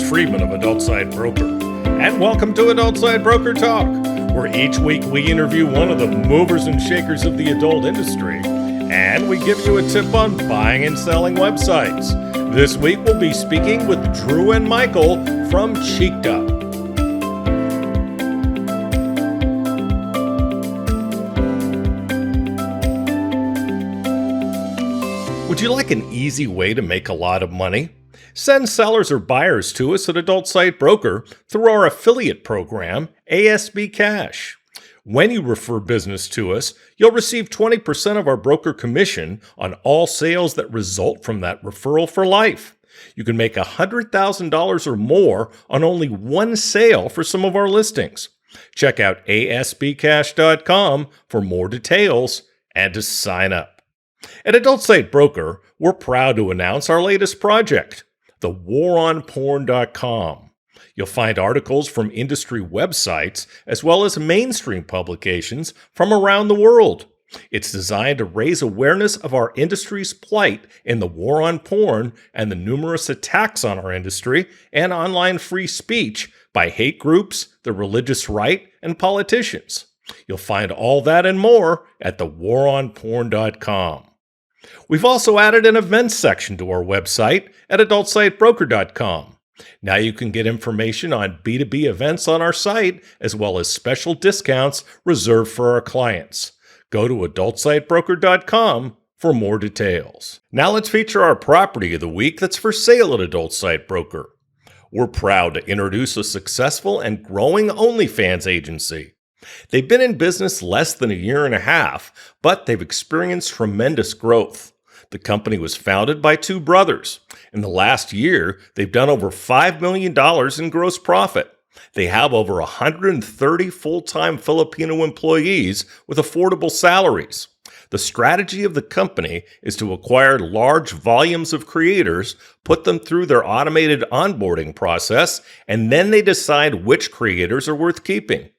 Friedman of Adult Side Broker, and welcome to Adult Side Broker Talk, where each week we interview one of the movers and shakers of the adult industry, and we give you a tip on buying and selling websites. This week we'll be speaking with Drew and Michael from CheekedUp. Would you like an easy way to make a lot of money? Send sellers or buyers to us at Adult Site Broker through our affiliate program, ASB Cash. When you refer business to us, you'll receive 20% of our broker commission on all sales that result from that referral for life. You can make $100,000 or more on only one sale for some of our listings. Check out asbcash.com for more details and to sign up. At Adult Site Broker, we're proud to announce our latest project, thewaronporn.com. You'll find articles from industry websites as well as mainstream publications from around the world. It's designed to raise awareness of our industry's plight in the war on porn and the numerous attacks on our industry and online free speech by hate groups, the religious right, and politicians. You'll find all that and more at thewaronporn.com. We've also added an events section to our website at adultsitebroker.com. Now you can get information on B2B events on our site, as well as special discounts reserved for our clients. Go to adultsitebroker.com for more details. Now let's feature our property of the week that's for sale at Adult Site Broker. We're proud to introduce a successful and growing OnlyFans agency. They've been in business less than a year and a half, but they've experienced tremendous growth. The company was founded by two brothers. In the last year, they've done over $5 million in gross profit. They have over 130 full-time Filipino employees with affordable salaries. The strategy of the company is to acquire large volumes of creators, put them through their automated onboarding process, and then they decide which creators are worth keeping.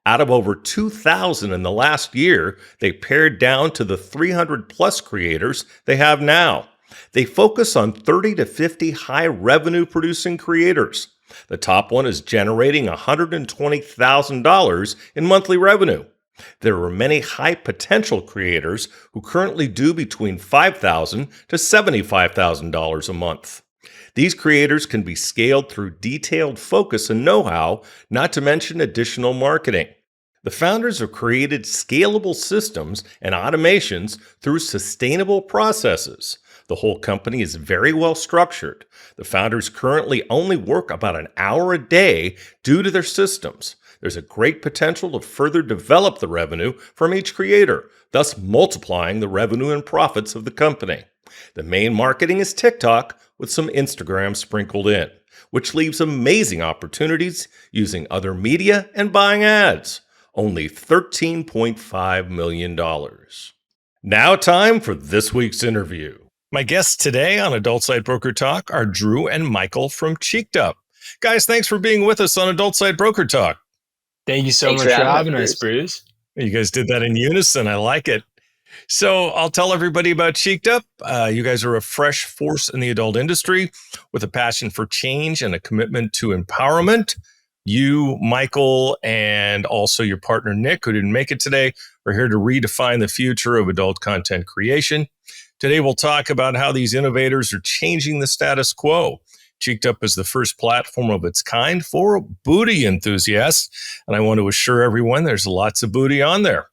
Out of over 2,000 in the last year, they pared down to the 300-plus creators they have now. They focus on 30 to 50 high-revenue-producing creators. The top one is generating $120,000 in monthly revenue. There are many high-potential creators who currently do between $5,000 to $75,000 a month. These creators can be scaled through detailed focus and know-how, not to mention additional marketing. The founders have created scalable systems and automations through sustainable processes. The whole company is very well structured. The founders currently only work about an hour a day due to their systems. There's a great potential to further develop the revenue from each creator, thus multiplying the revenue and profits of the company. The main marketing is TikTok with some Instagram sprinkled in, which leaves amazing opportunities using other media and buying ads. Only $13.5 million. Now time for this week's interview. My guests today on Adult Site Broker Talk are Drew and Michael from CheekedUp. Guys, thanks for being with us on Adult Site Broker Talk. Thank you so much for having us, Bruce. You guys did that in unison. I like it. So I'll tell everybody about CheekedUp. You guys are a fresh force in the adult industry with a passion for change and a commitment to empowerment. You, Michael, and also your partner, Nick, who didn't make it today, are here to redefine the future of adult content creation. Today, we'll talk about how these innovators are changing the status quo. CheekedUp is the first platform of its kind for booty enthusiasts, and I want to assure everyone there's lots of booty on there.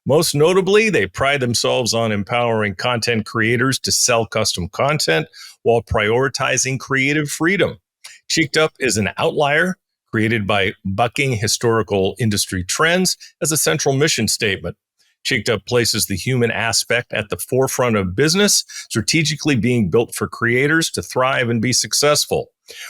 Most notably, they pride themselves on empowering content creators to sell custom content while prioritizing creative freedom. CheekedUp is an outlier created by bucking historical industry trends as a central mission statement. CheekedUp places the human aspect at the forefront of business, strategically being built for creators to thrive and be successful.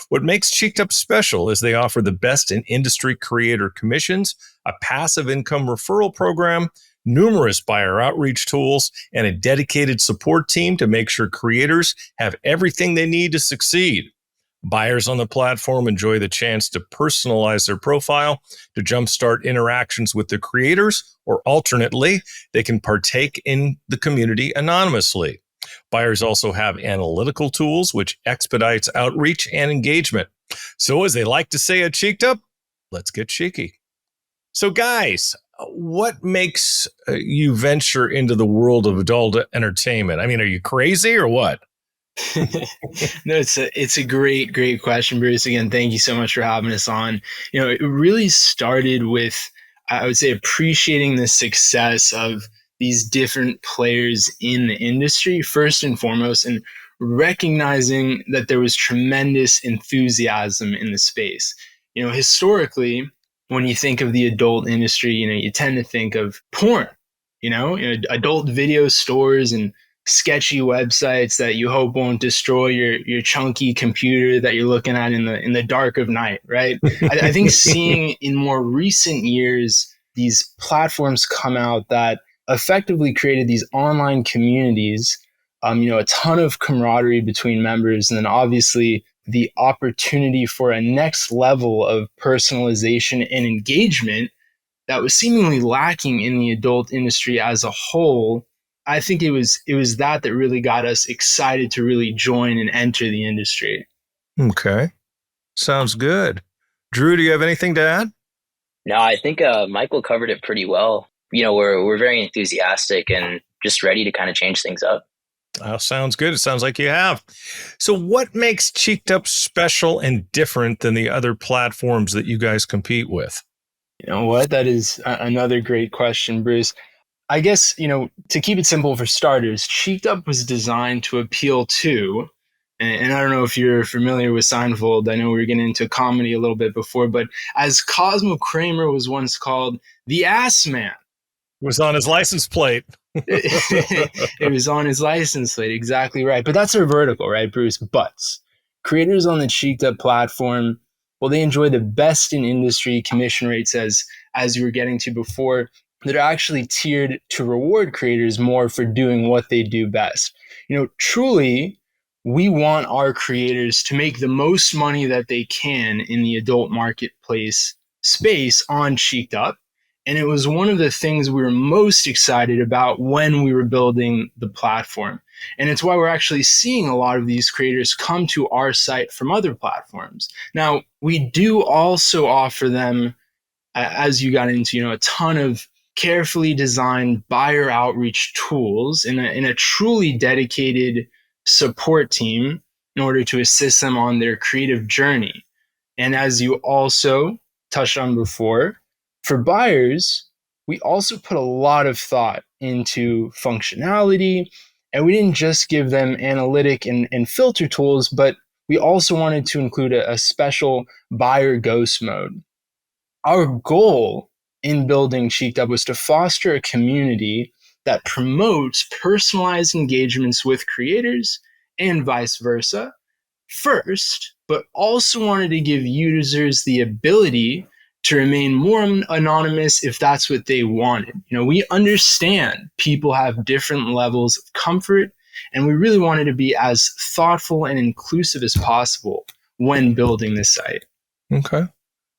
What makes CheekedUp special is they offer the best in industry creator commissions, a passive income referral program, numerous buyer outreach tools, and a dedicated support team to make sure creators have everything they need to succeed. Buyers on the platform enjoy the chance to personalize their profile to jumpstart interactions with the creators, or alternately, they can partake in the community anonymously. Buyers also have analytical tools which expedites outreach and engagement. So as they like to say at Cheeked Up, let's get cheeky. So guys, what makes you venture into the world of adult entertainment? I mean, are you crazy or what? No, it's a great question, Bruce. Again, thank you so much for having us on. It really started with, I would say, appreciating the success of these different players in the industry first and foremost, and recognizing that there was tremendous enthusiasm in the space. Historically, when you think of the adult industry, you tend to think of porn, adult video stores and sketchy websites that you hope won't destroy your chunky computer that you're looking at in the dark of night, right? I think seeing in more recent years these platforms come out that effectively created these online communities, a ton of camaraderie between members, and then obviously the opportunity for a next level of personalization and engagement that was seemingly lacking in the adult industry as a whole. I think it was that really got us excited to really join and enter the industry. Okay. Sounds good. Drew, do you have anything to add? No, I think Michael covered it pretty well. We're very enthusiastic and just ready to kind of change things up. Sounds good. It sounds like you have. So what makes Cheeked Up special and different than the other platforms that you guys compete with? You know what? That is another great question, Bruce. I guess, to keep it simple for starters, Cheeked Up was designed to appeal to, and I don't know if you're familiar with Seinfeld. I know we were getting into comedy a little bit before, but as Cosmo Kramer was once called, the ass man. It was on his license plate. It was on his license plate, exactly right. But that's our vertical, right, Bruce? Butts. Creators on the Cheeked Up platform, well, they enjoy the best in industry commission rates, as you were getting to before, that are actually tiered to reward creators more for doing what they do best. Truly, we want our creators to make the most money that they can in the adult marketplace space on Cheeked Up. And it was one of the things we were most excited about when we were building the platform. And it's why we're actually seeing a lot of these creators come to our site from other platforms. Now, we do also offer them, as you got into, a ton of carefully designed buyer outreach tools in a truly dedicated support team in order to assist them on their creative journey. And as you also touched on before, for buyers, we also put a lot of thought into functionality, and we didn't just give them analytic and filter tools, but we also wanted to include a special buyer ghost mode. Our goal in building Cheeked Up was to foster a community that promotes personalized engagements with creators and vice versa first, but also wanted to give users the ability to remain more anonymous if that's what they wanted. We understand people have different levels of comfort, and we really wanted to be as thoughtful and inclusive as possible when building this site. Okay.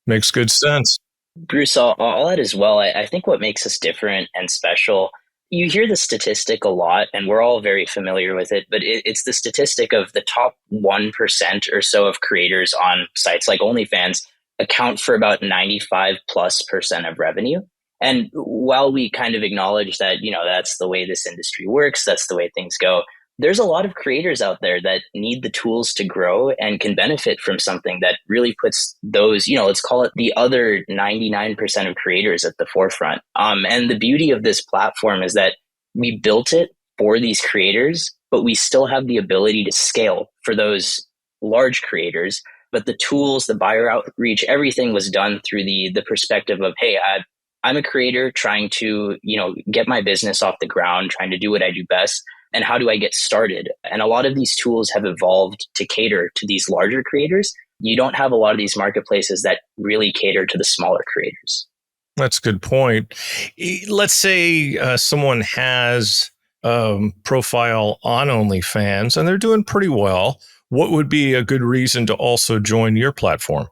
Makes good sense. Bruce, I'll add as well. I think what makes us different and special, you hear the statistic a lot, and we're all very familiar with it, but it's the statistic of the top 1% or so of creators on sites like OnlyFans account for about 95+% of revenue. And while we kind of acknowledge that, that's the way this industry works, that's the way things go, there's a lot of creators out there that need the tools to grow and can benefit from something that really puts those, let's call it the other 99% of creators at the forefront. And the beauty of this platform is that we built it for these creators, but we still have the ability to scale for those large creators. But the tools, the buyer outreach, everything was done through the perspective of, hey, I'm a creator trying to, get my business off the ground, trying to do what I do best. And how do I get started? And a lot of these tools have evolved to cater to these larger creators. You don't have a lot of these marketplaces that really cater to the smaller creators. That's a good point. Let's say someone has a profile on OnlyFans and they're doing pretty well. What would be a good reason to also join your platform?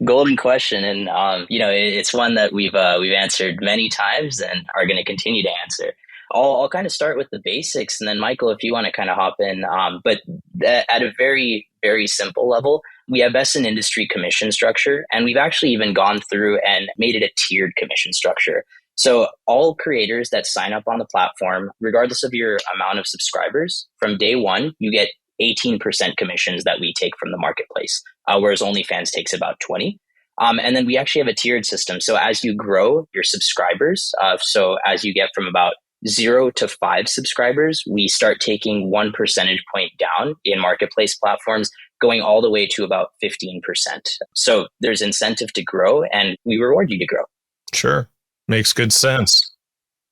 Golden question. And, it's one that we've answered many times and are going to continue to answer. I'll kind of start with the basics, and then Michael, if you want to kind of hop in. But at a very, very simple level, We have best in industry commission structure, and we've actually even gone through and made it a tiered commission structure. So all creators that sign up on the platform, regardless of your amount of subscribers, from day one, you get 18% commissions that we take from the marketplace, whereas OnlyFans takes about 20. And then we actually have a tiered system. So as you grow your subscribers, so as you get from about 0 to 5 subscribers, we start taking 1 percentage point down in marketplace platforms, going all the way to about 15%. So there's incentive to grow, and we reward you to grow. Sure. Makes good sense.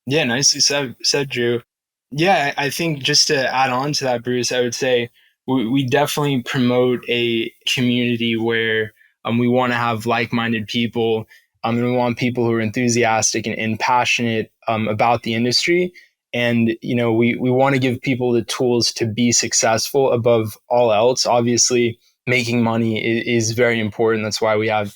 Yeah, nicely said, Drew. Yeah, I think just to add on to that, Bruce, I would say we definitely promote a community where we want to have like-minded people, and we want people who are enthusiastic and passionate about the industry. And, we want to give people the tools to be successful above all else. Obviously, making money is very important. That's why we have,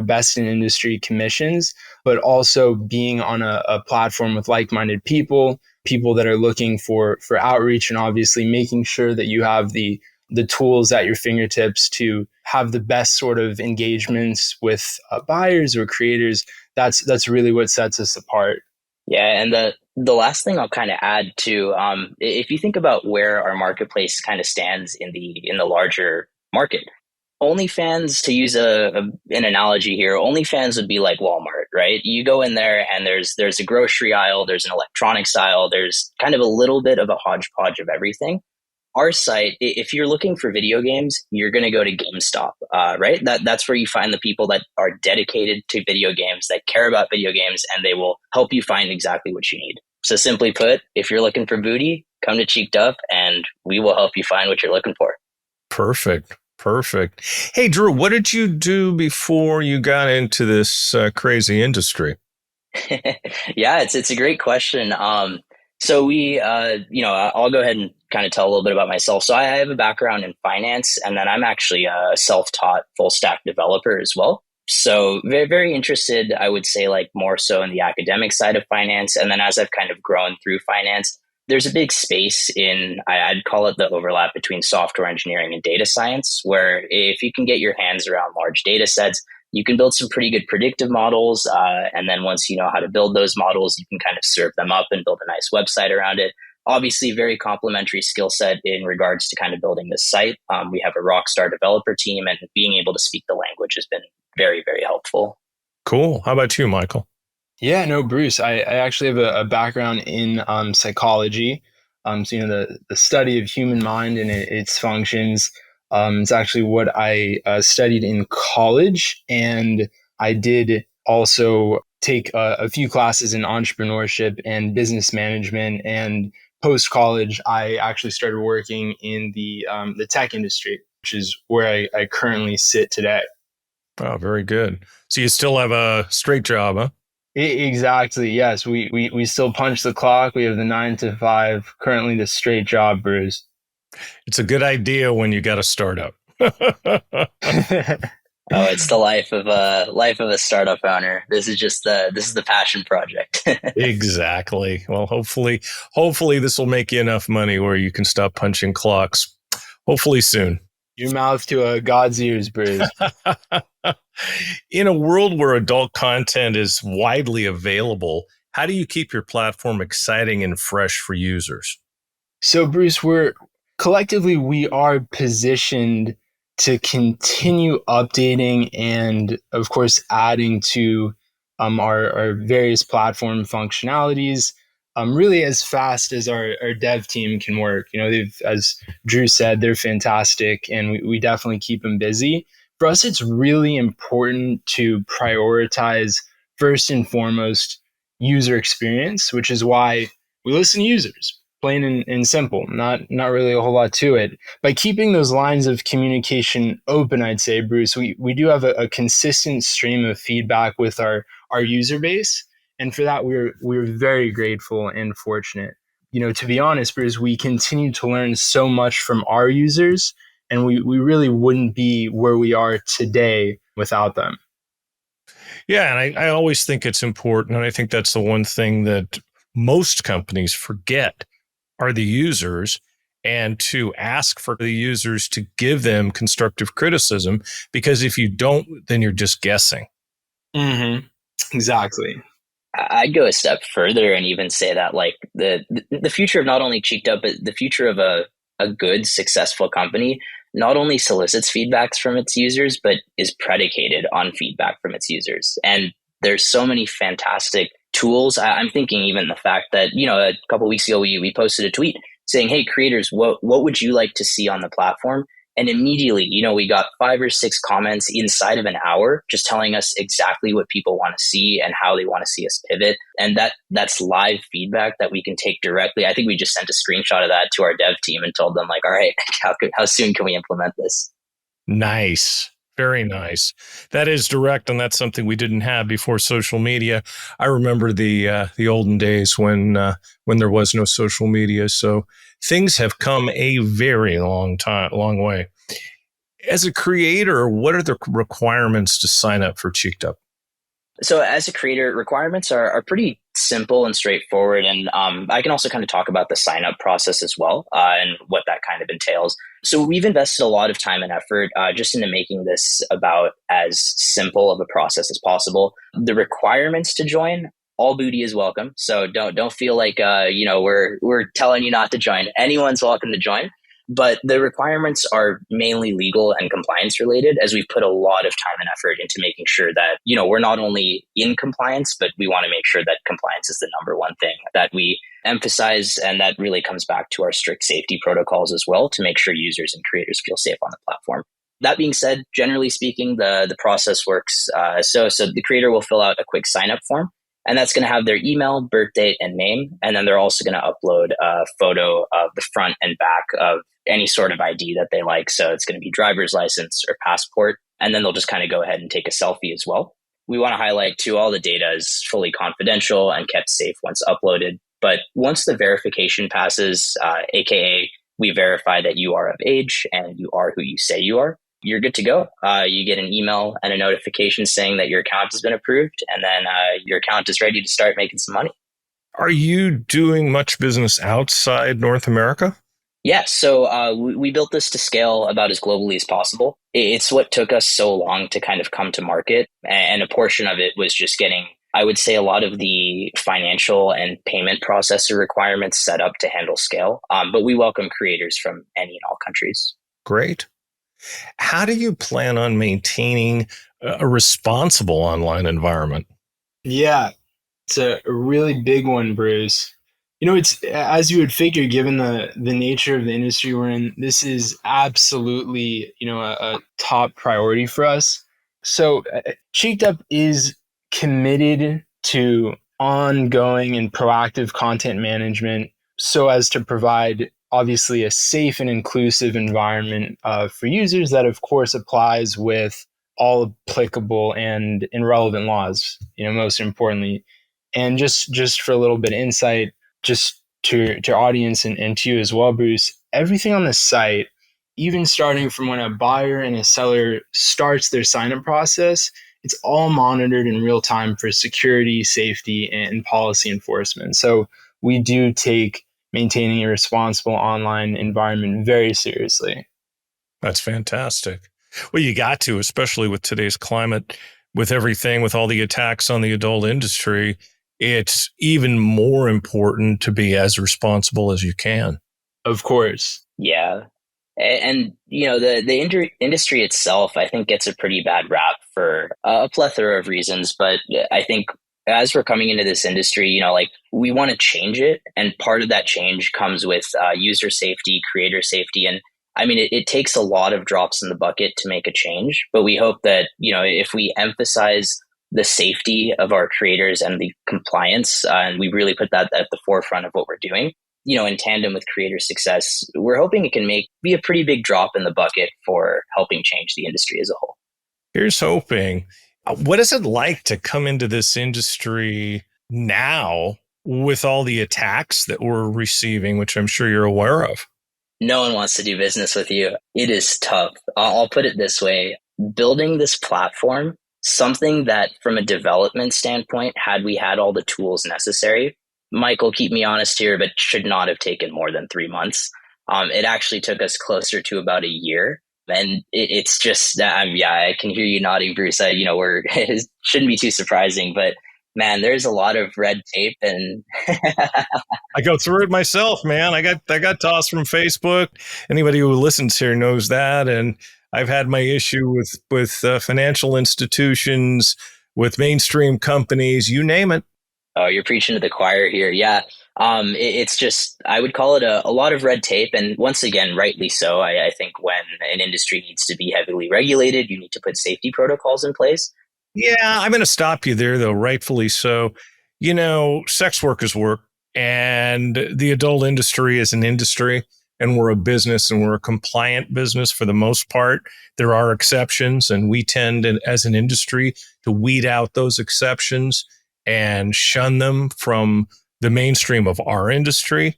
best in industry commissions, but also being on a platform with like-minded people that are looking for outreach, and obviously making sure that you have the tools at your fingertips to have the best sort of engagements with buyers or creators. That's really what sets us apart. Yeah, and the last thing I'll kind of add to, if you think about where our marketplace kind of stands in the larger market, OnlyFans, to use an analogy here, OnlyFans would be like Walmart, right? You go in there and there's a grocery aisle, there's an electronics aisle, there's kind of a little bit of a hodgepodge of everything. Our site, if you're looking for video games, you're going to go to GameStop, right? That's where you find the people that are dedicated to video games, that care about video games, and they will help you find exactly what you need. So simply put, if you're looking for booty, come to CheekedUp and we will help you find what you're looking for. Perfect. Hey, Drew, what did you do before you got into this crazy industry? Yeah, it's a great question. So I'll go ahead and kind of tell a little bit about myself. So I have a background in finance, and then I'm actually a self-taught full stack developer as well. So very, very interested, I would say, like more so in the academic side of finance. And then as I've kind of grown through finance, there's a big space I'd call it the overlap between software engineering and data science, where if you can get your hands around large data sets, you can build some pretty good predictive models. And then once you know how to build those models, you can kind of serve them up and build a nice website around it. Obviously, very complementary skill set in regards to kind of building this site. We have a rock star developer team, and being able to speak the language has been very, very helpful. Cool. How about you, Michael? Yeah, no, Bruce, I actually have a background in psychology. So, the study of human mind and its functions. It's actually what I studied in college. And I did also take a few classes in entrepreneurship and business management. And post college, I actually started working in the tech industry, which is where I currently sit today. Oh, very good. So you still have a straight job, huh? Exactly. Yes, we still punch the clock. We have the 9 to 5. Currently, the straight job, Bruce. It's a good idea when you got a startup. Oh, it's the life of a startup owner. This is the passion project. Exactly. Well, hopefully this will make you enough money where you can stop punching clocks. Hopefully soon. Your mouth to a God's ears, Bruce. In a world where adult content is widely available, how do you keep your platform exciting and fresh for users? So, Bruce, we are positioned to continue updating and, of course, adding to our various platform functionalities really as fast as our dev team can work. As Drew said, they're fantastic, and we definitely keep them busy. For us, it's really important to prioritize first and foremost user experience, which is why we listen to users. Plain and simple, not really a whole lot to it. By keeping those lines of communication open, I'd say, Bruce, we do have a consistent stream of feedback with our user base. And for that, we're very grateful and fortunate. To be honest, Bruce, we continue to learn so much from our users, and we really wouldn't be where we are today without them. Yeah, and I always think it's important, and I think that's the one thing that most companies forget are the users. and to ask for the users to give them constructive criticism, because if you don't, then you're just guessing. Mm-hmm. Exactly. I'd go a step further and even say that like the future of not only CheekedUp, but the future of a good, successful company not only solicits feedbacks from its users, but is predicated on feedback from its users. And there's so many fantastic tools. I'm thinking even the fact that, a couple of weeks ago, we posted a tweet saying, hey, creators, what would you like to see on the platform? And immediately, we got 5 or 6 comments inside of an hour just telling us exactly what people want to see and how they want to see us pivot. And that's live feedback that we can take directly. I think we just sent a screenshot of that to our dev team and told them like, all right, how soon can we implement this? Nice. Very nice. That is direct, and that's something we didn't have before social media. I remember the olden days when there was no social media. So things have come a very long way. As a creator, what are the requirements to sign up for CheekedUp? So as a creator, requirements are pretty simple and straightforward. And I can also kind of talk about the sign up process as well and what that kind of entails. So we've invested a lot of time and effort just into making this about as simple of a process as possible. The requirements to join, all booty is welcome. So don't feel like we're telling you not to join. Anyone's welcome to join. But the requirements are mainly legal and compliance related, as we've put a lot of time and effort into making sure that, we're not only in compliance, but we want to make sure that compliance is the number one thing that we emphasize. And that really comes back to our strict safety protocols as well to make sure users and creators feel safe on the platform. That being said, generally speaking, the process works. So the creator will fill out a quick sign up form. And that's going to have their email, birth date, and name. And then they're also going to upload a photo of the front and back of any sort of ID that they like. So it's going to be driver's license or passport. And then they'll just kind of go ahead and take a selfie as well. We want to highlight too, all the data is fully confidential and kept safe once uploaded. But once the verification passes, AKA we verify that you are of age and you are who you say you are, you're good to go. You get an email and a notification saying that your account has been approved, and then your account is ready to start making some money. Are you doing much business outside North America? Yeah, so we built this to scale about as globally as possible. It's what took us so long to kind of come to market, and a portion of it was just getting, I would say, a lot of the financial and payment processor requirements set up to handle scale. But we welcome creators from any and all countries. Great. How do you plan on maintaining a responsible online environment? Yeah, it's a really big one, Bruce. It's as you would figure, given the nature of the industry we're in, this is absolutely, a top priority for us. So CheekedUp is committed to ongoing and proactive content management so as to provide obviously a safe and inclusive environment for users that of course applies with all applicable and relevant laws, most importantly. And just for a little bit of insight, just to audience and to you as well, Bruce, everything on the site, even starting from when a buyer and a seller starts their sign-up process, it's all monitored in real time for security, safety, and policy enforcement. So we do take maintaining a responsible online environment very seriously. That's fantastic. Well, you got to, especially with today's climate, with everything, with all the attacks on the adult industry, it's even more important to be as responsible as you can. Of course. Yeah. And the industry itself, I think, gets a pretty bad rap for a plethora of reasons. But I think as we're coming into this industry, we want to change it. And part of that change comes with user safety, creator safety. And I mean, it takes a lot of drops in the bucket to make a change. But we hope that, if we emphasize the safety of our creators and the compliance, and we really put that at the forefront of what we're doing, in tandem with creator success, we're hoping it can be a pretty big drop in the bucket for helping change the industry as a whole. Here's hoping. What is it like to come into this industry now with all the attacks that we're receiving, which I'm sure you're aware of? No one wants to do business with you. It is tough. I'll put it this way. Building this platform, something that from a development standpoint, had we had all the tools necessary, Michael, keep me honest here, but should not have taken more than 3 months. It actually took us closer to about a year. And it's just, yeah, I can hear you nodding, Bruce. It shouldn't be too surprising, but man, there's a lot of red tape and I go through it myself, man. I got tossed from Facebook. Anybody who listens here knows that, and I've had my issue with financial institutions, with mainstream companies, you name it. oh, you're preaching to the choir here. Yeah. It's just, I would call it a lot of red tape. And once again, rightly so. I think when an industry needs to be heavily regulated, you need to put safety protocols in place. Yeah, I'm going to stop you there, though, rightfully so. Sex work is work, and the adult industry is an industry, and we're a business, and we're a compliant business for the most part. There are exceptions, and we tend, as an industry, to weed out those exceptions and shun them from the mainstream of our industry.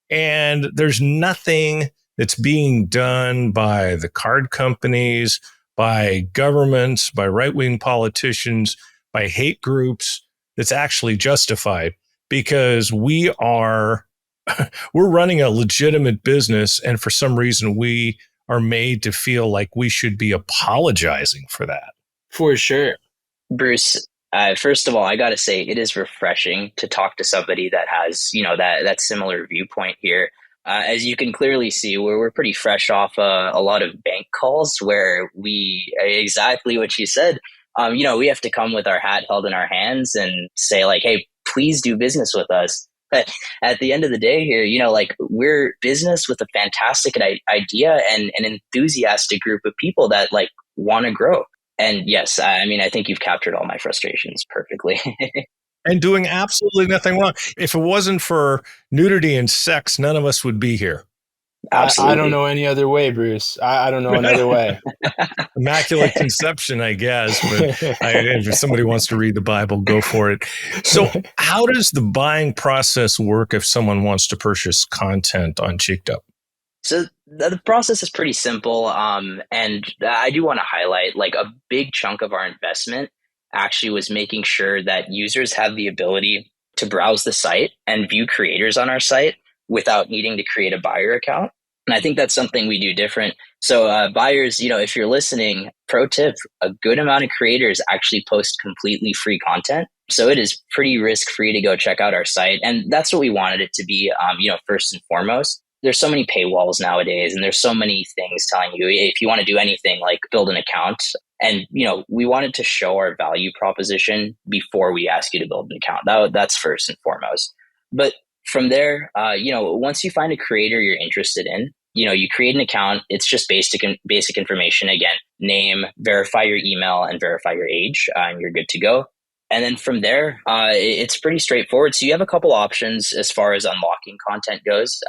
And there's nothing that's being done by the card companies, by governments, by right-wing politicians, by hate groups that's actually justified, because we're running a legitimate business, and for some reason we are made to feel like we should be apologizing for that. For sure. Bruce, first of all, I got to say it is refreshing to talk to somebody that has, that similar viewpoint here. As you can clearly see, we're pretty fresh off a lot of bank calls where exactly what you said. We have to come with our hat held in our hands and say like, hey, please do business with us. But at the end of the day here, we're business with a fantastic idea and an enthusiastic group of people that like want to grow. And yes, I think you've captured all my frustrations perfectly. And doing absolutely nothing wrong. If it wasn't for nudity and sex, none of us would be here. Absolutely. I don't know any other way, Bruce. I don't know another way. Immaculate conception, I guess. But if somebody wants to read the Bible, go for it. So how does the buying process work if someone wants to purchase content on CheekedUp? So the process is pretty simple. And I do want to highlight like a big chunk of our investment actually was making sure that users have the ability to browse the site and view creators on our site without needing to create a buyer account. And I think that's something we do different. So buyers, if you're listening, pro tip, a good amount of creators actually post completely free content. So it is pretty risk free to go check out our site. And that's what we wanted it to be, first and foremost. There's so many paywalls nowadays, and there's so many things telling you if you want to do anything like build an account. And, we wanted to show our value proposition before we ask you to build an account. That's first and foremost. But from there, once you find a creator you're interested in, you create an account. It's just basic information. Again, name, verify your email, and verify your age, and you're good to go. And then from there, it's pretty straightforward. So you have a couple options as far as unlocking content goes.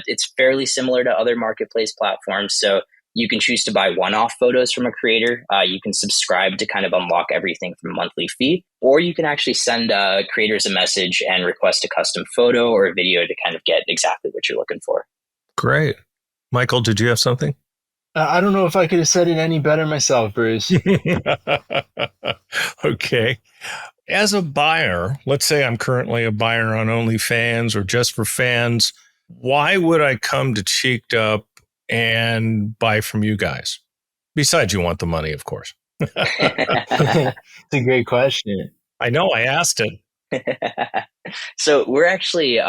It's fairly similar to other marketplace platforms. So you can choose to buy one-off photos from a creator. You can subscribe to kind of unlock everything from a monthly fee, or you can actually send creators a message and request a custom photo or a video to kind of get exactly what you're looking for. Great. Michael, did you have something? I don't know if I could have said it any better myself, Bruce. Okay. As a buyer, let's say I'm currently a buyer on OnlyFans or Just for Fans, why would I come to CheekedUp and buy from you guys? Besides, you want the money, of course. It's a great question. I know, I asked it. So we're actually,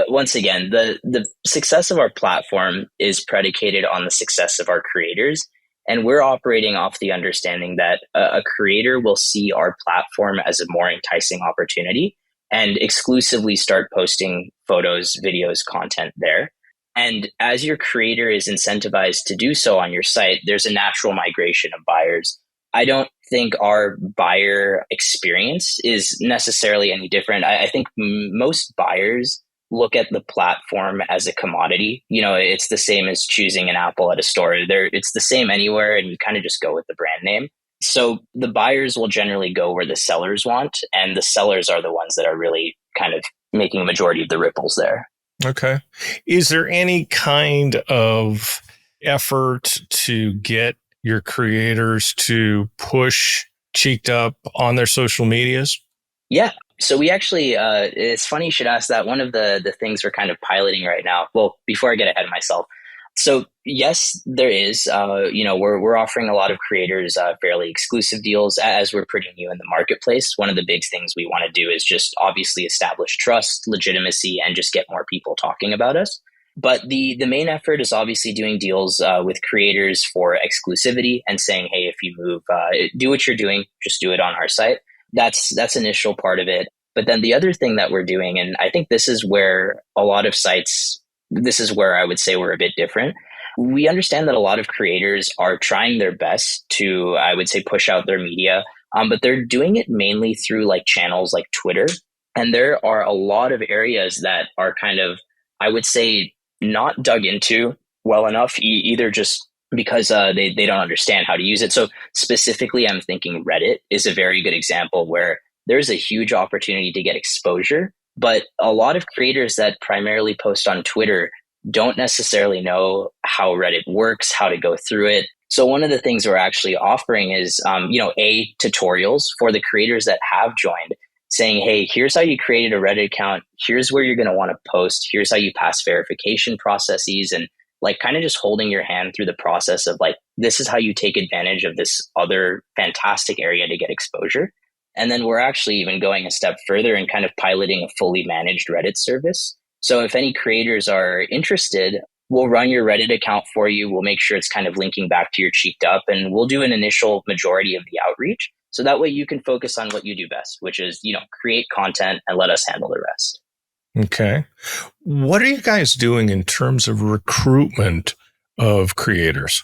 once again, the success of our platform is predicated on the success of our creators. And we're operating off the understanding that a creator will see our platform as a more enticing opportunity and exclusively start posting photos, videos, content there. And as your creator is incentivized to do so on your site, there's a natural migration of buyers. I don't think our buyer experience is necessarily any different. I think most buyers look at the platform as a commodity. It's the same as choosing an apple at a store. It's the same anywhere, and you kind of just go with the brand name. So the buyers will generally go where the sellers want, and the sellers are the ones that are really kind of making a majority of the ripples there. Okay. Is there any kind of effort to get your creators to push CheekedUp on their social medias? Yeah, So we actually, it's funny you should ask that. One of the things we're kind of piloting right now. Well, before I get ahead of myself, so yes, there is. We're offering a lot of creators fairly exclusive deals as we're pretty new in the marketplace. One of the big things we want to do is just obviously establish trust, legitimacy, and just get more people talking about us. But the main effort is obviously doing deals with creators for exclusivity and saying, hey, if you move, do what you're doing, just do it on our site. That's initial part of it. But then the other thing that we're doing, and I think this is where a lot of sites, this is where I would say we're a bit different. We understand that a lot of creators are trying their best to, I would say, push out their media, but they're doing it mainly through like channels like Twitter. And there are a lot of areas that are kind of, I would say, not dug into well enough, either just because they don't understand how to use it. So specifically, I'm thinking Reddit is a very good example where there's a huge opportunity to get exposure, but a lot of creators that primarily post on Twitter don't necessarily know how Reddit works, how to go through it. So one of the things we're actually offering is, tutorials for the creators that have joined, saying, hey, here's how you created a Reddit account. Here's where you're going to want to post. Here's how you pass verification processes, and like kind of just holding your hand through the process of like, this is how you take advantage of this other fantastic area to get exposure. And then we're actually even going a step further and kind of piloting a fully managed Reddit service. So if any creators are interested, we'll run your Reddit account for you. We'll make sure it's kind of linking back to your CheekedUp, and we'll do an initial majority of the outreach. So that way you can focus on what you do best, which is, create content and let us handle the rest. Okay. What are you guys doing in terms of recruitment of creators?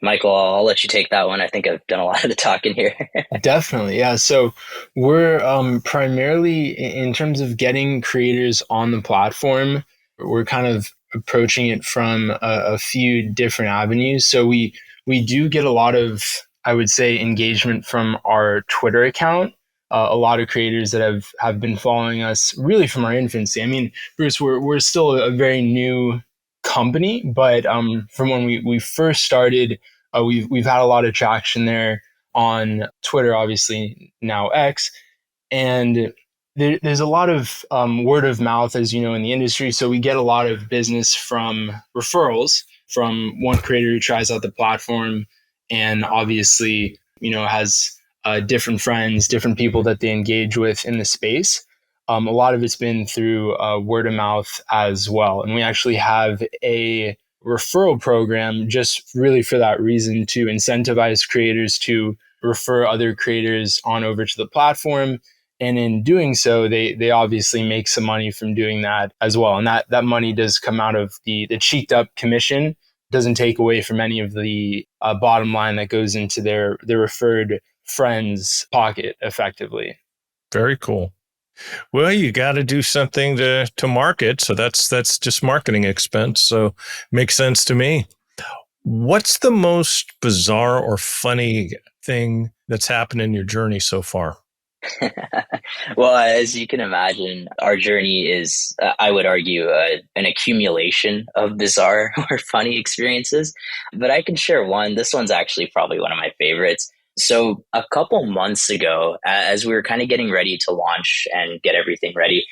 Michael, I'll let you take that one. I think I've done a lot of the talking here. Definitely. Yeah. So we're primarily in terms of getting creators on the platform, we're kind of approaching it from a few different avenues. So we do get a lot of, I would say, engagement from our Twitter account. A lot of creators that have been following us really from our infancy. I mean, Bruce, we're still a very new company, but from when we first started, we've had a lot of traction there on Twitter, obviously now X, and there's a lot of word of mouth, as you know, in the industry. So we get a lot of business from referrals from one creator who tries out the platform, and obviously, has different friends, different people that they engage with in the space. A lot of it's been through word of mouth as well, and we actually have a referral program just really for that reason, to incentivize creators to refer other creators on over to the platform. And in doing so, they obviously make some money from doing that as well. And that money does come out of the CheekedUp commission, doesn't take away from any of the bottom line that goes into their referred friends' pocket effectively. Very cool. Well, you got to do something to market. So that's just marketing expense. So makes sense to me. What's the most bizarre or funny thing that's happened in your journey so far? Well, as you can imagine, our journey is, I would argue, an accumulation of bizarre or funny experiences. But I can share one. This one's actually probably one of my favorites. So a couple months ago, as we were kind of getting ready to launch and get everything ready,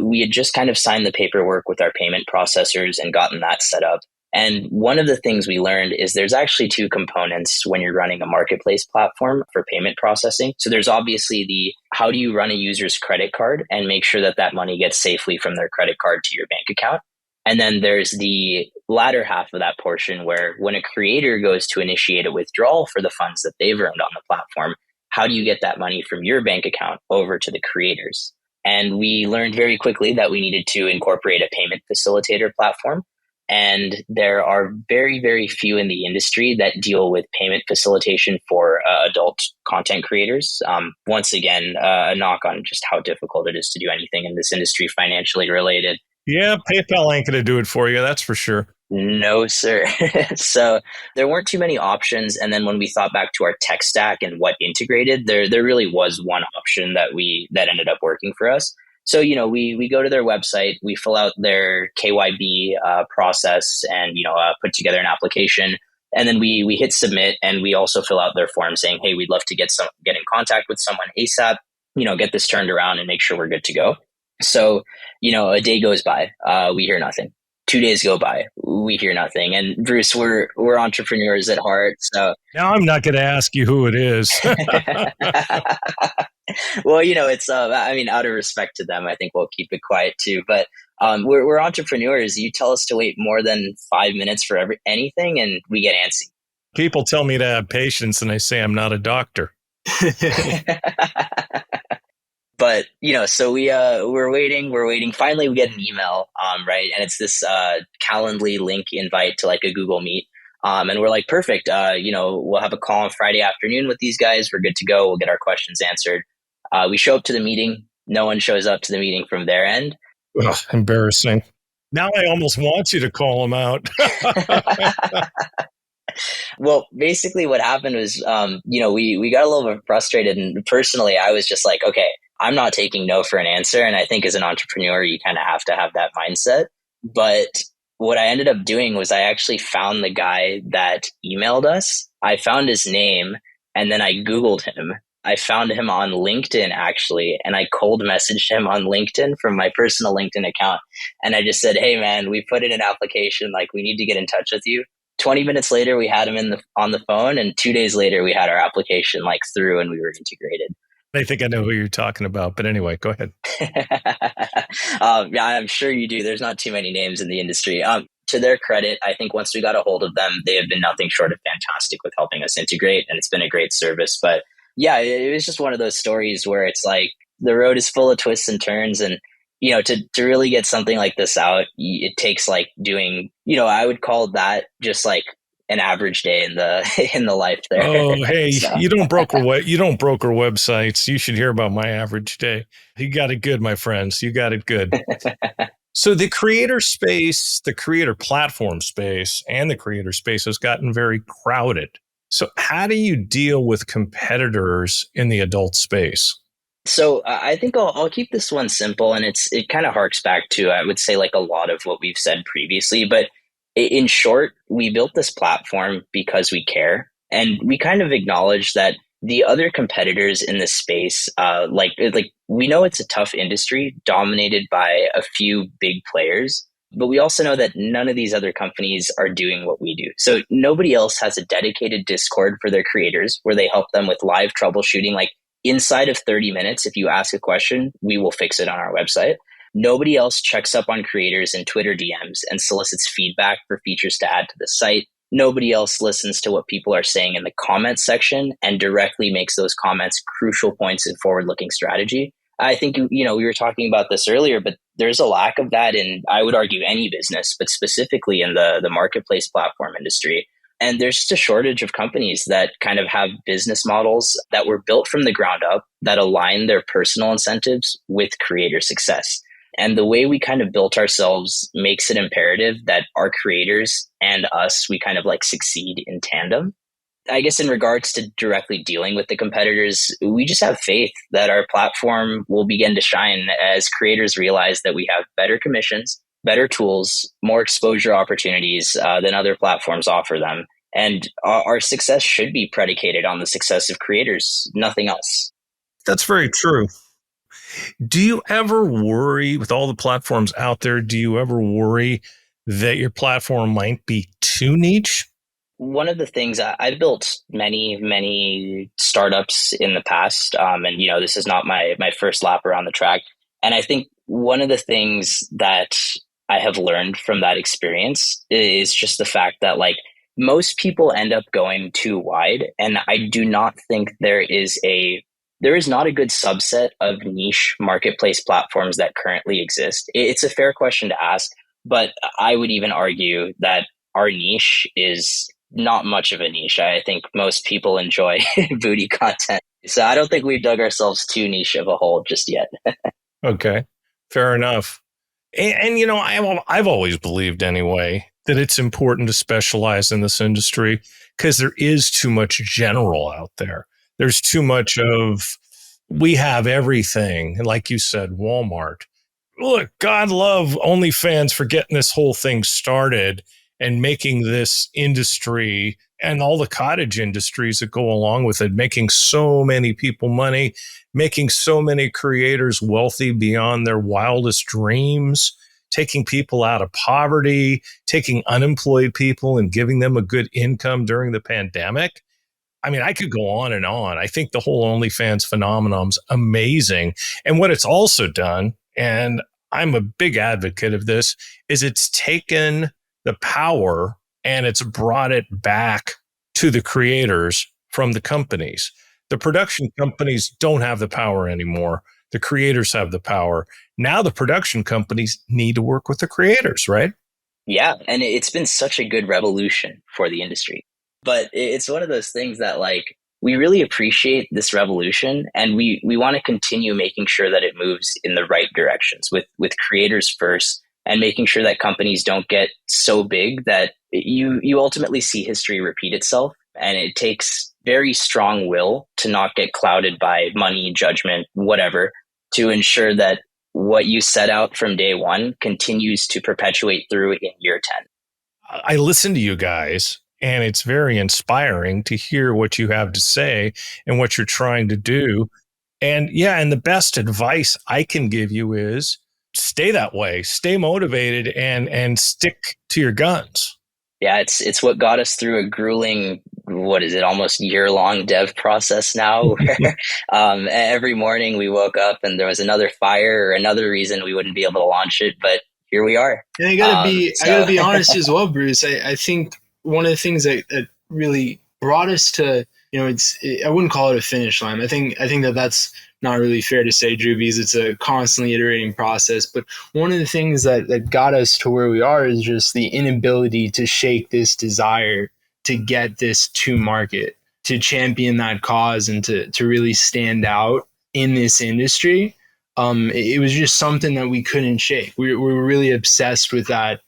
we had just kind of signed the paperwork with our payment processors and gotten that set up. And one of the things we learned is there's actually two components when you're running a marketplace platform for payment processing. So there's obviously the how do you run a user's credit card and make sure that that money gets safely from their credit card to your bank account. And then there's the latter half of that portion where when a creator goes to initiate a withdrawal for the funds that they've earned on the platform, how do you get that money from your bank account over to the creators? And we learned very quickly that we needed to incorporate a payment facilitator platform. And there are very, very few in the industry that deal with payment facilitation for adult content creators. Once again, a knock on just how difficult it is to do anything in this industry financially related. Yeah, PayPal ain't going to do it for you. That's for sure. No, sir. So there weren't too many options. And then when we thought back to our tech stack and what integrated, there really was one option that ended up working for us. So, we go to their website, we fill out their KYB process and, put together an application. And then we hit submit, and we also fill out their form saying, hey, we'd love to get in contact with someone ASAP. get this turned around and make sure we're good to go. So, a day goes by, we hear nothing. 2 days go by, we hear nothing. And Bruce, we're entrepreneurs at heart, so Now I'm not going to ask you who it is. well, it's I mean, out of respect to them, I think we'll keep it quiet too. But we're entrepreneurs. You tell us to wait more than 5 minutes for anything, and we get antsy. People tell me to have patience, and I say I'm not a doctor. But so we're waiting. Finally, we get an email, right, and it's this Calendly link invite to like a Google Meet, and we're like, perfect. We'll have a call on Friday afternoon with these guys. We're good to go. We'll get our questions answered. We show up to the meeting. No one shows up to the meeting from their end. Ugh, embarrassing. Now I almost want you to call them out. Well, basically what happened was, we got a little bit frustrated, and personally, I was just like, okay, I'm not taking no for an answer. And I think as an entrepreneur, you kind of have to have that mindset. But what I ended up doing was I actually found the guy that emailed us. I found his name, and then I Googled him. I found him on LinkedIn actually, and I cold messaged him on LinkedIn from my personal LinkedIn account. And I just said, hey man, we put in an application, like we need to get in touch with you. 20 minutes later, we had him on the phone, and 2 days later, we had our application like through, and we were integrated. I think I know who you're talking about, but anyway, go ahead. Yeah, I'm sure you do. There's not too many names in the industry. To their credit, I think once we got a hold of them, they have been nothing short of fantastic with helping us integrate, and it's been a great service. But yeah, it was just one of those stories where it's like the road is full of twists and turns, and to really get something like this out, it takes like doing, I would call that just like an average day in the life there. Oh, hey, So. you don't broker websites. You should hear about my average day. You got it good, my friends. You got it good. So the creator space, the creator platform space, and the creator space has gotten very crowded. So how do you deal with competitors in the adult space? So I think I'll keep this one simple, and it kind of harks back to, I would say, like a lot of what we've said previously. But in short, we built this platform because we care, and we kind of acknowledge that the other competitors in this space, like we know it's a tough industry dominated by a few big players, but we also know that none of these other companies are doing what we do. So nobody else has a dedicated Discord for their creators where they help them with live troubleshooting, like inside of 30 minutes, if you ask a question, we will fix it on our website. Nobody else checks up on creators in Twitter DMs and solicits feedback for features to add to the site. Nobody else listens to what people are saying in the comments section and directly makes those comments crucial points in forward-looking strategy. I think, we were talking about this earlier, but there's a lack of that in, I would argue, any business, but specifically in the marketplace platform industry. And there's just a shortage of companies that kind of have business models that were built from the ground up that align their personal incentives with creator success. And the way we kind of built ourselves makes it imperative that our creators and us, we kind of like succeed in tandem. I guess in regards to directly dealing with the competitors, we just have faith that our platform will begin to shine as creators realize that we have better commissions, better tools, more exposure opportunities than other platforms offer them. And our success should be predicated on the success of creators, nothing else. That's very true. Do you ever worry with all the platforms out there? Do you ever worry that your platform might be too niche? One of the things I've built many startups in the past, and this is not my first lap around the track. And I think one of the things that I have learned from that experience is just the fact that like most people end up going too wide, and I do not think there is not a good subset of niche marketplace platforms that currently exist. It's a fair question to ask, but I would even argue that our niche is not much of a niche. I think most people enjoy booty content. So I don't think we've dug ourselves too niche of a hole just yet. Okay, fair enough. And I've always believed anyway that it's important to specialize in this industry because there is too much general out there. There's too much of, we have everything. Like you said, Walmart. Look, God love OnlyFans for getting this whole thing started. and making this industry and all the cottage industries that go along with it, making so many people money, making so many creators wealthy beyond their wildest dreams, taking people out of poverty, taking unemployed people and giving them a good income during the pandemic. I mean, I could go on and on. I think the whole OnlyFans phenomenon's amazing. And what it's also done, and I'm a big advocate of this, is it's taken the power and it's brought it back to the creators from the companies. The production companies don't have the power anymore. The creators have the power. Now the production companies need to work with the creators, right? Yeah, and it's been such a good revolution for the industry. But it's one of those things that like we really appreciate this revolution, and we want to continue making sure that it moves in the right directions with creators first, and making sure that companies don't get so big that you ultimately see history repeat itself, and it takes very strong will to not get clouded by money, judgment, whatever, to ensure that what you set out from day one continues to perpetuate through in year 10. I listen to you guys, and it's very inspiring to hear what you have to say and what you're trying to do. And yeah, and the best advice I can give you is stay that way, stay motivated, and stick to your guns. Yeah, it's what got us through a grueling, what is it, almost year-long dev process now, where every morning we woke up and there was another fire or another reason we wouldn't be able to launch it, but here we are. And I gotta be honest as well, Bruce. I think one of the things that really brought us to, I wouldn't call it a finish line. I think that's not really fair to say, Drew, because it's a constantly iterating process. But one of the things that got us to where we are is just the inability to shake this desire to get this to market, to champion that cause, and to really stand out in this industry. It was just something that we couldn't shake. We were really obsessed with that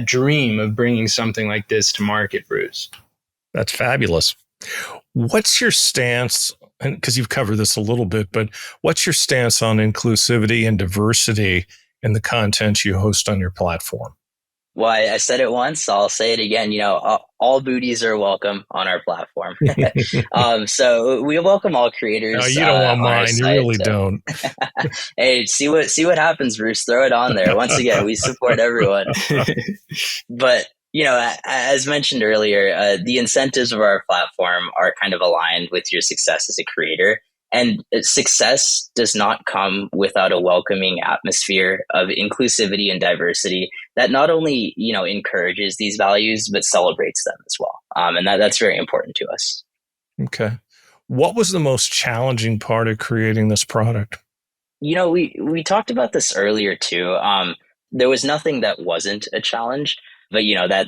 dream of bringing something like this to market, Bruce. That's fabulous. What's your stance? And because you've covered this a little bit, but what's your stance on inclusivity and diversity in the content you host on your platform? Well, I said it once, I'll say it again. All booties are welcome on our platform. So we welcome all creators. No, you don't want mine. You really don't. Hey, see what happens, Bruce. Throw it on there. Once again, we support everyone. But as mentioned earlier, the incentives of our platform are kind of aligned with your success as a creator. And success does not come without a welcoming atmosphere of inclusivity and diversity that not only, encourages these values, but celebrates them as well. And that's very important to us. Okay. What was the most challenging part of creating this product? We talked about this earlier too. There was nothing that wasn't a challenge, but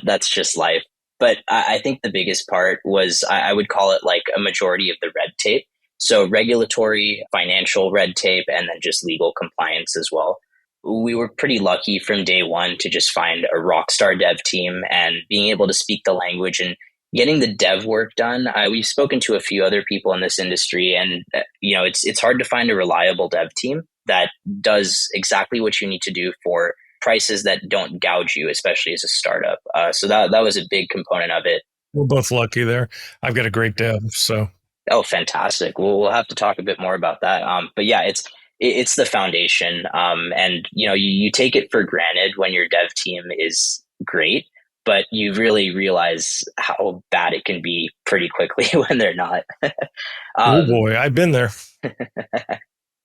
that's just life. But I think the biggest part was I would call it like a majority of the red tape. So regulatory, financial red tape, and then just legal compliance as well. We were pretty lucky from day one to just find a rock star dev team and being able to speak the language and getting the dev work done. We've spoken to a few other people in this industry, and it's hard to find a reliable dev team that does exactly what you need to do for prices that don't gouge you, especially as a startup. So that was a big component of it. We're both lucky there. I've got a great dev, so. Oh, fantastic. We'll have to talk a bit more about that. But yeah, it's the foundation. And you take it for granted when your dev team is great, but you really realize how bad it can be pretty quickly when they're not. Oh boy, I've been there.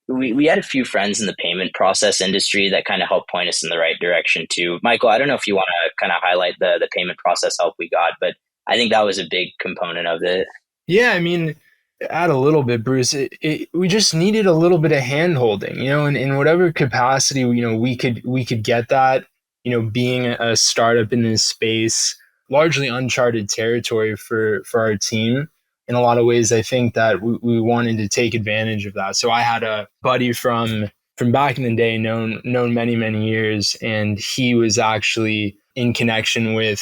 We had a few friends in the payment process industry that kind of helped point us in the right direction too. Michael, I don't know if you want to kind of highlight the payment process help we got, but I think that was a big component of it. Yeah, I mean, add a little bit, Bruce. We just needed a little bit of hand holding, in whatever capacity, we could get that, being a startup in this space, largely uncharted territory for our team. In a lot of ways, I think that we wanted to take advantage of that. So I had a buddy from back in the day, known many, many years, and he was actually in connection with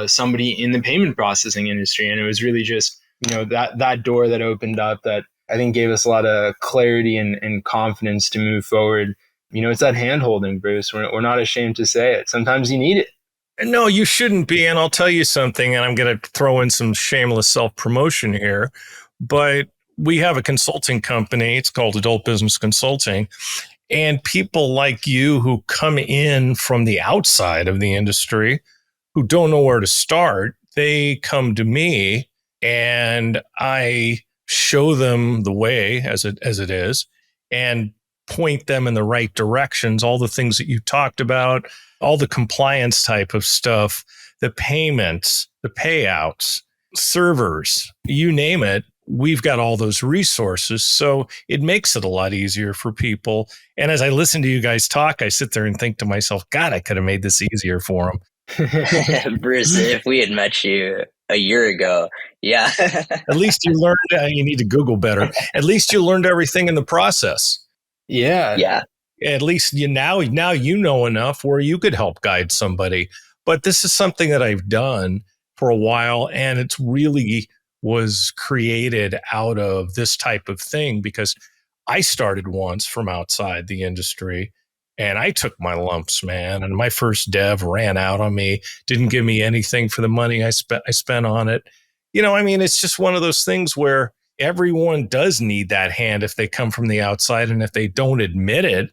somebody in the payment processing industry. And it was really just, that door that opened up that I think gave us a lot of clarity and confidence to move forward. It's that hand holding, Bruce. We're not ashamed to say it. Sometimes you need it. No, you shouldn't be. And I'll tell you something, and I'm going to throw in some shameless self promotion here. But we have a consulting company. It's called Adult Business Consulting. And people like you who come in from the outside of the industry who don't know where to start, they come to me and I show them the way as it is and point them in the right directions, all the things that you talked about, all the compliance type of stuff, the payments, the payouts, servers, you name it. We've got all those resources. So it makes it a lot easier for people. And as I listen to you guys talk, I sit there and think to myself, God, I could have made this easier for them. Bruce, if we had met you a year ago, yeah. At least you learned, you need to Google better. At least you learned everything in the process. Yeah. Yeah. At least now you know enough where you could help guide somebody. But this is something that I've done for a while, and it's really was created out of this type of thing because I started once from outside the industry and I took my lumps, man. And my first dev ran out on me, didn't give me anything for the money I spent on it. I mean, it's just one of those things where everyone does need that hand if they come from the outside. And if they don't admit it,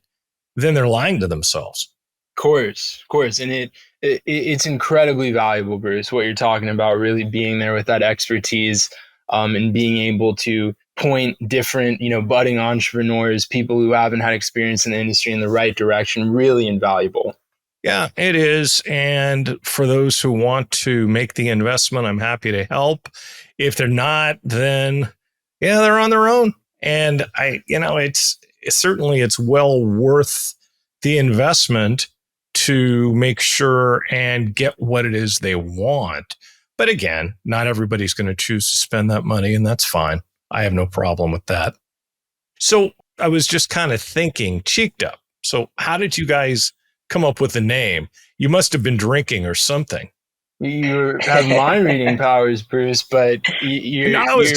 then they're lying to themselves. Of course. And it's incredibly valuable, Bruce, what you're talking about, really being there with that expertise, and being able to point different, budding entrepreneurs, people who haven't had experience in the industry, in the right direction, really invaluable. Yeah, it is. And for those who want to make the investment, I'm happy to help. If they're not, then yeah, they're on their own. And it's certainly it's well worth the investment to make sure and get what it is they want. But again, not everybody's going to choose to spend that money, and that's fine. I have no problem with that. So I was just kind of thinking, CheekedUp. So how did you guys come up with the name? You must have been drinking or something. You have mind reading powers, Bruce, but It was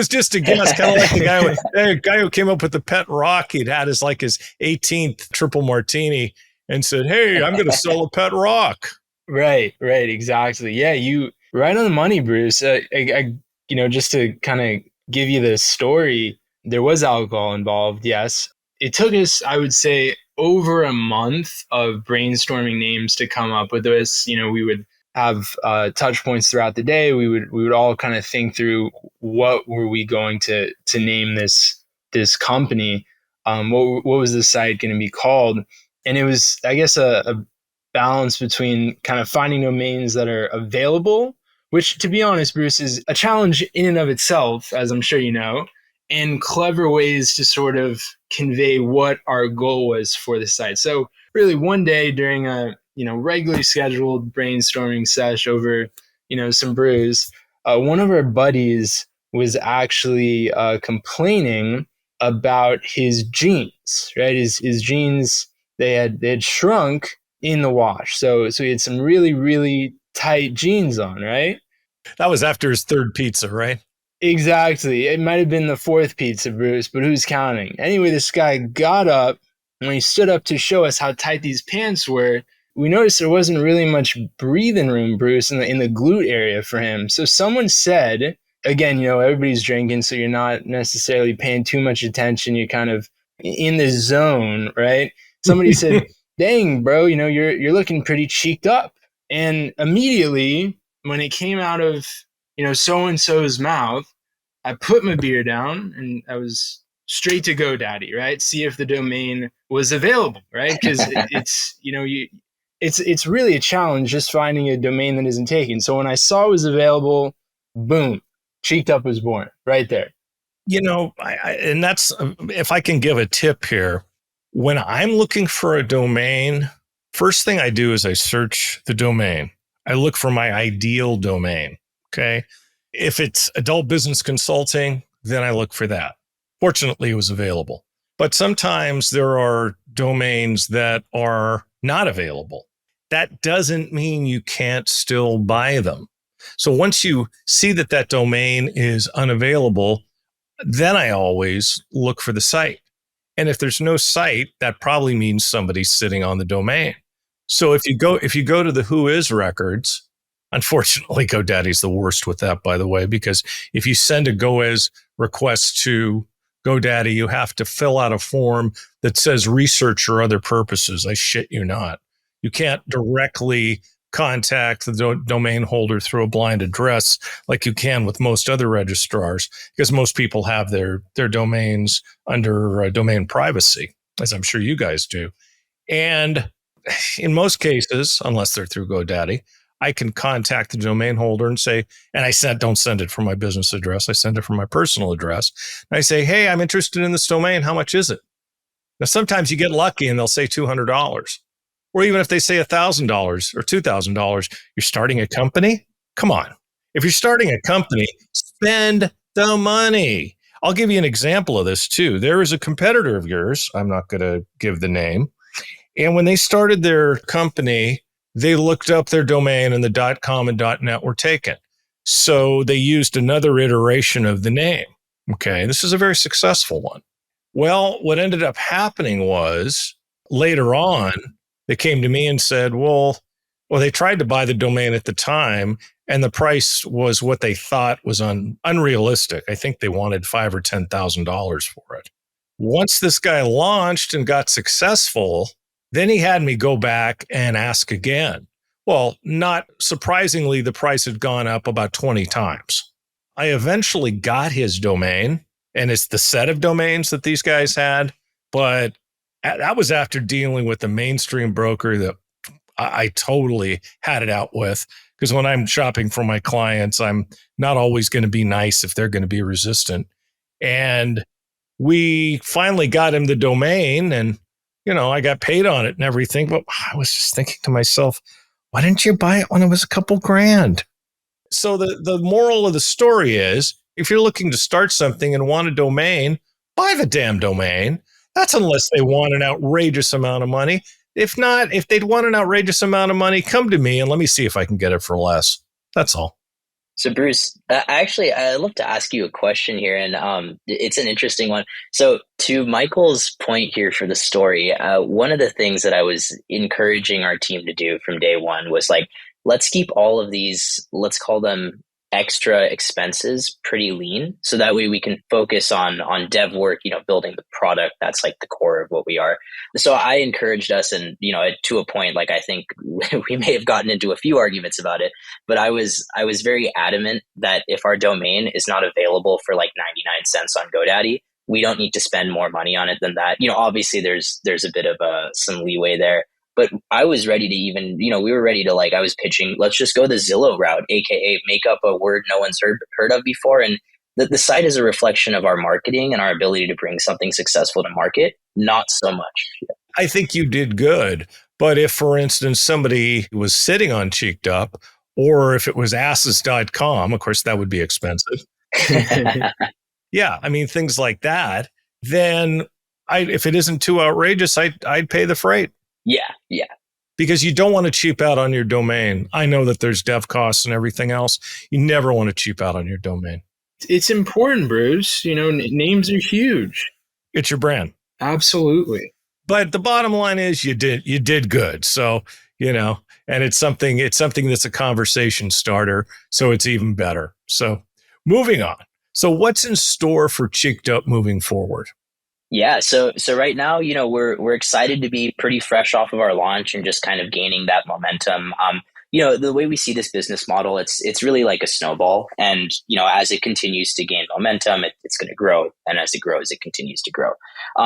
just a guess, kind of like the guy who came up with the pet rock. He'd had his 18th triple martini and said, "Hey, I'm going to sell a pet rock." Right, exactly. Yeah, you right on the money, Bruce. Just to kind of give you the story, there was alcohol involved. Yes, it took us, I would say, over a month of brainstorming names to come up with this. We would have touch points throughout the day. We would all kind of think through what were we going to name this company. What was the site going to be called? And it was, I guess, a balance between kind of finding domains that are available, which, to be honest, Bruce, is a challenge in and of itself, as I'm sure you know, and clever ways to sort of convey what our goal was for the site. So really one day during a regularly scheduled brainstorming sesh over some brews, one of our buddies was actually complaining about his jeans, right? His jeans, they had shrunk in the wash. So he had some really, really tight jeans on, right? That was after his third pizza, right? Exactly. It might have been the fourth pizza, Bruce, but who's counting? Anyway, this guy got up, and when he stood up to show us how tight these pants were, we noticed there wasn't really much breathing room, Bruce, in the glute area for him. So someone said, again, everybody's drinking, so you're not necessarily paying too much attention. You're kind of in the zone, right? Somebody said, "Dang, bro, you're looking pretty cheeked up." And immediately, when it came out of so and so's mouth, I put my beer down and I was straight to GoDaddy, right? See if the domain was available, right? Because it's really a challenge just finding a domain that isn't taken. So when I saw it was available, boom, CheekedUp was born right there. And that's, if I can give a tip here, when I'm looking for a domain, first thing I do is I search the domain. I look for my ideal domain. Okay. If it's adult business consulting, then I look for that. Fortunately, it was available. But sometimes there are domains that are not available. That doesn't mean you can't still buy them. So once you see that domain is unavailable, then I always look for the site. And if there's no site, that probably means somebody's sitting on the domain. So if you go to the Who Is records, unfortunately, GoDaddy's the worst with that, by the way, because if you send a GoIs request to GoDaddy, you have to fill out a form that says research or other purposes. I shit you not. You can't directly contact the domain holder through a blind address like you can with most other registrars, because most people have their domains under domain privacy, as I'm sure you guys do. And in most cases, unless they're through GoDaddy, I can contact the domain holder and say, and don't send it from my business address. I send it from my personal address. And I say, hey, I'm interested in this domain. How much is it? Now, sometimes you get lucky and they'll say $200. Or even if they say $1,000 or $2,000, you're starting a company? Come on. If you're starting a company, spend the money. I'll give you an example of this too. There is a competitor of yours. I'm not going to give the name. And when they started their company, they looked up their domain and the .com and .net were taken. So they used another iteration of the name. Okay, this is a very successful one. Well, what ended up happening was later on, they came to me and said, well, they tried to buy the domain at the time, and the price was what they thought was unrealistic. I think they wanted $5,000 or $10,000 for it. Once this guy launched and got successful, then he had me go back and ask again. Well, not surprisingly, the price had gone up about 20 times. I eventually got his domain, and it's the set of domains that these guys had. But that was after dealing with the mainstream broker that I totally had it out with. Because when I'm shopping for my clients, I'm not always going to be nice if they're going to be resistant. And we finally got him the domain, and I got paid on it and everything. But I was just thinking to myself, why didn't you buy it when it was a couple grand? So the moral of the story is, if you're looking to start something and want a domain, buy the damn domain. That's unless they want an outrageous amount of money. If not, if they'd want an outrageous amount of money, come to me and let me see if I can get it for less. That's all. So Bruce, I'd love to ask you a question here, and it's an interesting one. So to Michael's point here for the story, one of the things that I was encouraging our team to do from day one was like, let's keep all of these, let's call them extra expenses, pretty lean, so that way we can focus on dev work, building the product. That's like the core of what we are. So I encouraged us, and to a point, like I think we may have gotten into a few arguments about it, but I was very adamant that if our domain is not available for like 99 cents on GoDaddy, we don't need to spend more money on it than that. Obviously there's a bit of some leeway there. But I was ready to even, we were ready to, like, I was pitching, let's just go the Zillow route, AKA make up a word no one's heard of before. And the site is a reflection of our marketing and our ability to bring something successful to market, not so much. I think you did good. But if, for instance, somebody was sitting on CheekedUp, or if it was asses.com, of course, that would be expensive. Yeah, I mean, things like that. Then if it isn't too outrageous, I'd pay the freight. Yeah. Because you don't want to cheap out on your domain. I know that there's dev costs and everything else. You never want to cheap out on your domain. It's important, Bruce. Names are huge. It's your brand. Absolutely. But the bottom line is you did good. So, and it's something that's a conversation starter. So it's even better. So moving on. So what's in store for CheekedUp moving forward? Yeah, so right now, we're excited to be pretty fresh off of our launch and just kind of gaining that momentum. The way we see this business model, it's really like a snowball, and as it continues to gain momentum, it's going to grow, and as it grows, it continues to grow.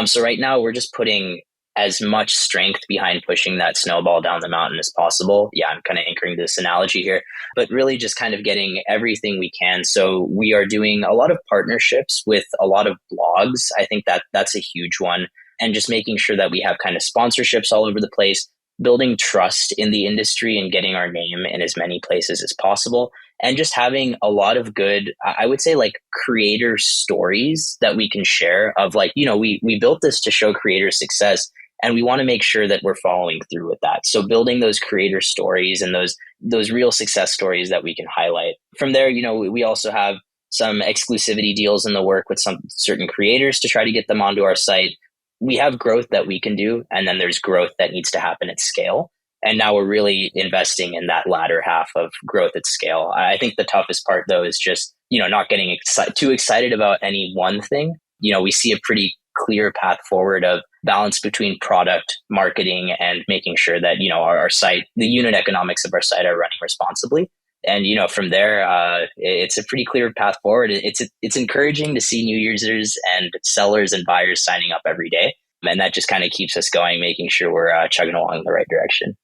So right now, we're just putting as much strength behind pushing that snowball down the mountain as possible. Yeah, I'm kind of anchoring this analogy here, but really just kind of getting everything we can. So we are doing a lot of partnerships with a lot of blogs. I think that's a huge one. And just making sure that we have kind of sponsorships all over the place, building trust in the industry and getting our name in as many places as possible. And just having a lot of good, I would say, like creator stories that we can share of like, we built this to show creator success. And we want to make sure that we're following through with that. So building those creator stories and those real success stories that we can highlight. From there, we also have some exclusivity deals in the work with some certain creators to try to get them onto our site. We have growth that we can do, and then there's growth that needs to happen at scale. And now we're really investing in that latter half of growth at scale. I think the toughest part, though, is just, not getting too excited about any one thing. We see a pretty clear path forward of balance between product, marketing, and making sure that, our site, the unit economics of our site are running responsibly. And, from there, it's a pretty clear path forward. It's encouraging to see new users and sellers and buyers signing up every day. And that just kind of keeps us going, making sure we're chugging along in the right direction.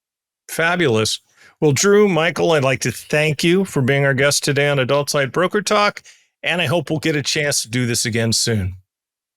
Fabulous. Well, Drew, Michael, I'd like to thank you for being our guest today on Adult Site Broker Talk. And I hope we'll get a chance to do this again soon.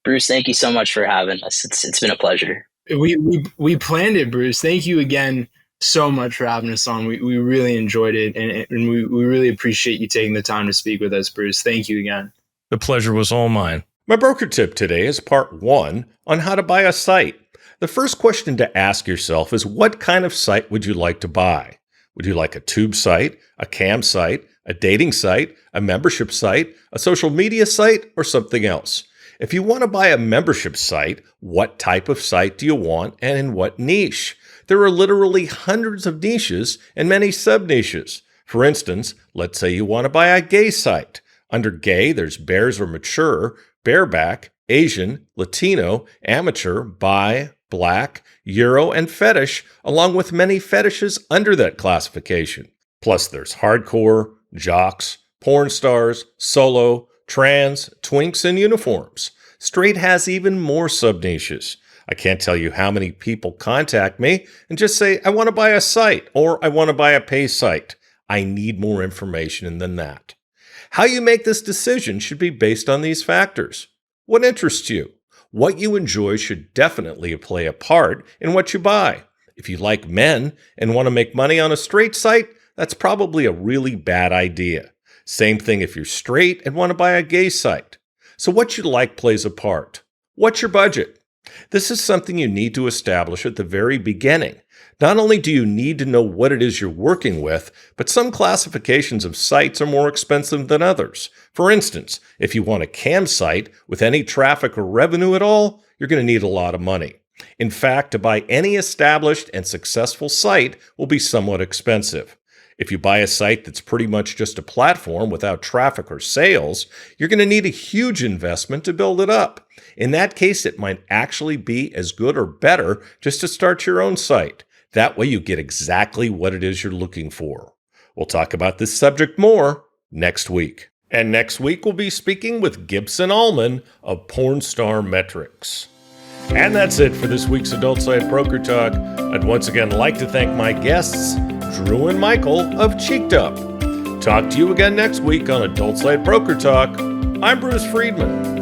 Bruce, thank you so much for having us. It's been a pleasure. We planned it, Bruce. Thank you again so much for having us on. We really enjoyed it, and we really appreciate you taking the time to speak with us, Bruce. Thank you again. The pleasure was all mine. My broker tip today is part 1 on how to buy a site. The first question to ask yourself is, what kind of site would you like to buy? Would you like a tube site, a cam site, a dating site, a membership site, a social media site, or something else? If you want to buy a membership site, what type of site do you want and in what niche? There are literally hundreds of niches and many sub-niches. For instance, let's say you want to buy a gay site. Under gay, there's bears or mature, bareback, Asian, Latino, amateur, bi, black, Euro, and fetish, along with many fetishes under that classification. Plus, there's hardcore, jocks, porn stars, solo, trans, twinks, and uniforms. Straight has even more sub-niches. I can't tell you how many people contact me and just say, I want to buy a site or I want to buy a pay site. I need more information than that. How you make this decision should be based on these factors. What interests you? What you enjoy should definitely play a part in what you buy. If you like men and want to make money on a straight site, that's probably a really bad idea. Same thing if you're straight and want to buy a gay site. So what you like plays a part. What's your budget? This is something you need to establish at the very beginning. Not only do you need to know what it is you're working with, but some classifications of sites are more expensive than others. For instance, if you want a cam site with any traffic or revenue at all, you're going to need a lot of money. In fact, to buy any established and successful site will be somewhat expensive. If you buy a site that's pretty much just a platform without traffic or sales, you're going to need a huge investment to build it up. In that case, it might actually be as good or better just to start your own site. That way you get exactly what it is you're looking for. We'll talk about this subject more next week. And next week we'll be speaking with Gibson Allman of Pornstar Metrics. And that's it for this week's Adult Site Broker Talk. I'd once again like to thank my guests, Drew and Michael of CheekedUp. Talk to you again next week on Adult Site Broker Talk. I'm Bruce Friedman.